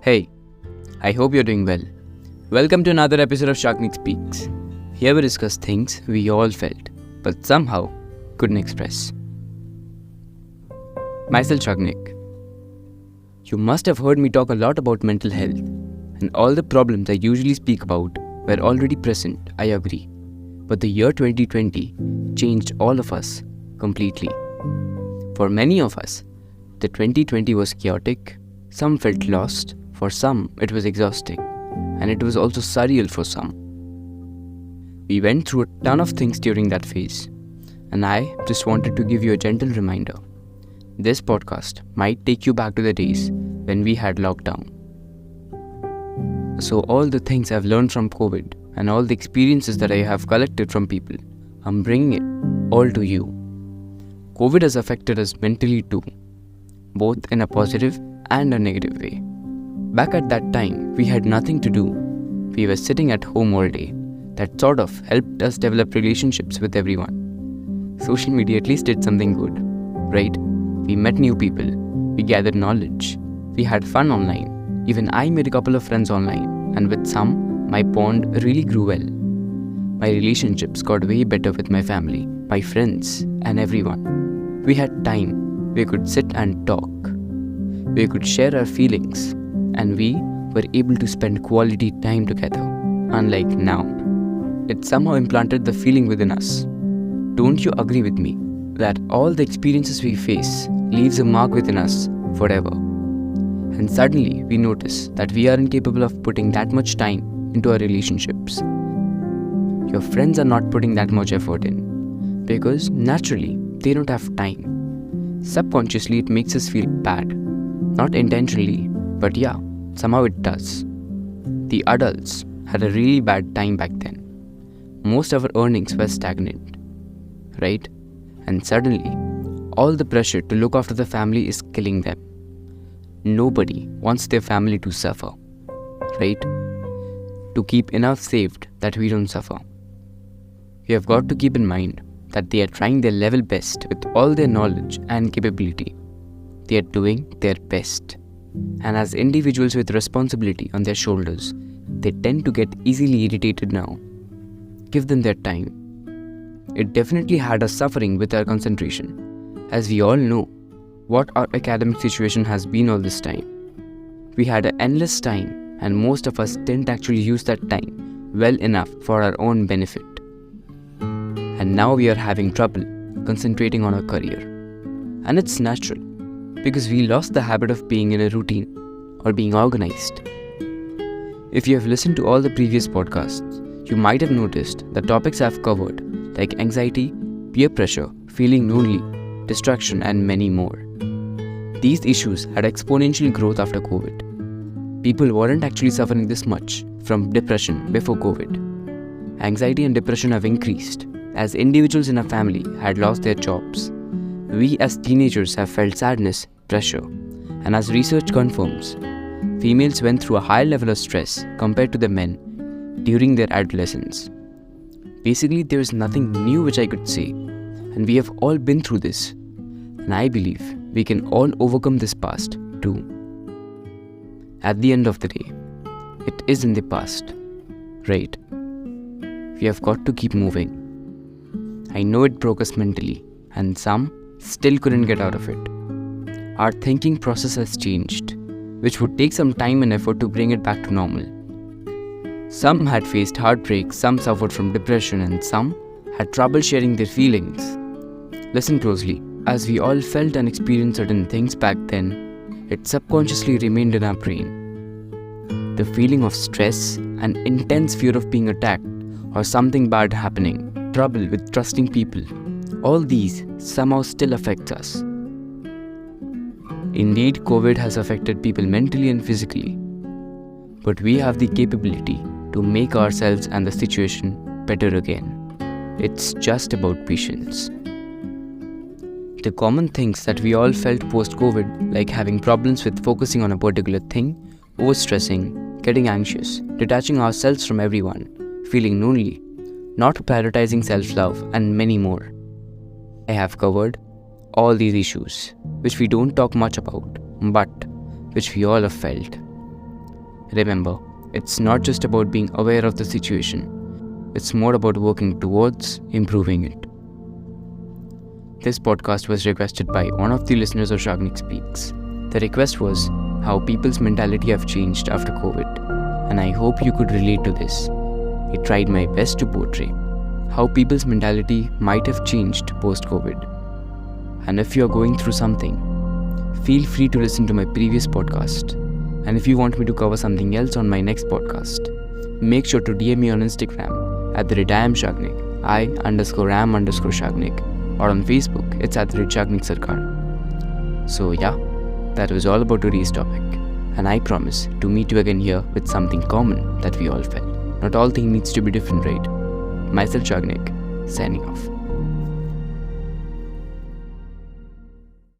Hey, I hope you're doing well. Welcome to another episode of Shagnik Speaks. Here we discuss things we all felt, but somehow couldn't express. Myself Shagnik. You must have heard me talk a lot about mental health, and all the problems I usually speak about were already present, I agree. But the year 2020 changed all of us completely. For many of us, the 2020 was chaotic, some felt lost, for some it was exhausting, and it was also surreal for some. We went through a ton of things during that phase, and I just wanted to give you a gentle reminder. This podcast might take you back to the days when we had lockdown. So all the things I've learned from COVID and all the experiences that I have collected from people, I'm bringing it all to you. COVID has affected us mentally too, both in a positive and a negative way. Back at that time, we had nothing to do. We were sitting at home all day. That sort of helped us develop relationships with everyone. Social media at least did something good, right? We met new people. We gathered knowledge. We had fun online. Even I made a couple of friends online, and with some, my bond really grew well. My relationships got way better with my family, my friends, and everyone. We had time. We could sit and talk. We could share our feelings, and we were able to spend quality time together, unlike now. It somehow implanted the feeling within us. Don't you agree with me that all the experiences we face leaves a mark within us forever? And suddenly we notice that we aren't capable of putting that much time into our relationships. Your friends are not putting that much effort in because naturally they don't have time. Subconsciously it makes us feel bad. Not intentionally, but yeah, somehow it does. The adults had a really bad time back then. Most of our earnings were stagnant, right? And suddenly, all the pressure to look after the family is killing them. Nobody wants their family to suffer, right? To keep enough saved that we don't suffer. We have got to keep in mind that they are trying their level best with all their knowledge and capability. They are doing their best. And as individuals with responsibility on their shoulders, they tend to get easily irritated now. Give them their time. It definitely had us suffering with our concentration, as we all know what our academic situation has been all this time. We had an endless time, and most of us didn't actually use that time well enough for our own benefit. And now we are having trouble concentrating on our career. And it's natural, because we lost the habit of being in a routine or being organized. If you have listened to all the previous podcasts, you might have noticed the topics I've covered, like anxiety, peer pressure, feeling lonely, distraction, and many more. These issues had exponential growth after COVID. People weren't actually suffering this much from depression before COVID. Anxiety and depression have increased as individuals in a family had lost their jobs. We as teenagers have felt sadness, pressure, and as research confirms, females went through a higher level of stress compared to the men during their adolescence. Basically, there is nothing new which I could say, and we have all been through this, and I believe we can all overcome this past too. At the end of the day, it is in the past, right? We have got to keep moving. I know it broke us mentally, and some still couldn't get out of it. Our thinking process has changed, which would take some time and effort to bring it back to normal. Some had faced heartbreak, some suffered from depression, and some had trouble sharing their feelings. Listen closely. As we all felt and experienced certain things back then, it subconsciously remained in our brain. The feeling of stress and intense fear of being attacked or something bad happening, trouble with trusting people, all these somehow still affects us. Indeed, COVID has affected people mentally and physically, but we have the capability to make ourselves and the situation better again. It's just about patience. The common things that we all felt post-COVID, like having problems with focusing on a particular thing, overstressing, getting anxious, detaching ourselves from everyone, feeling lonely, not prioritizing self-love, and many more. I have covered all these issues, which we don't talk much about, but which we all have felt. Remember, it's not just about being aware of the situation, it's more about working towards improving it. This podcast was requested by one of the listeners of Shagnik Speaks. The request was how people's mentality have changed after COVID, and I hope you could relate to this. I tried my best to portray how people's mentality might have changed post-COVID. And if you are going through something, feel free to listen to my previous podcast. And if you want me to cover something else on my next podcast, make sure to DM me on Instagram at @IamShagnik, I_am_Shagnik, or on Facebook, it's @ShagnikSarkar. So yeah, that was all about today's topic, and I promise to meet you again here with something common that we all felt. Not all things needs to be different, right? Myself Shagnik, signing off.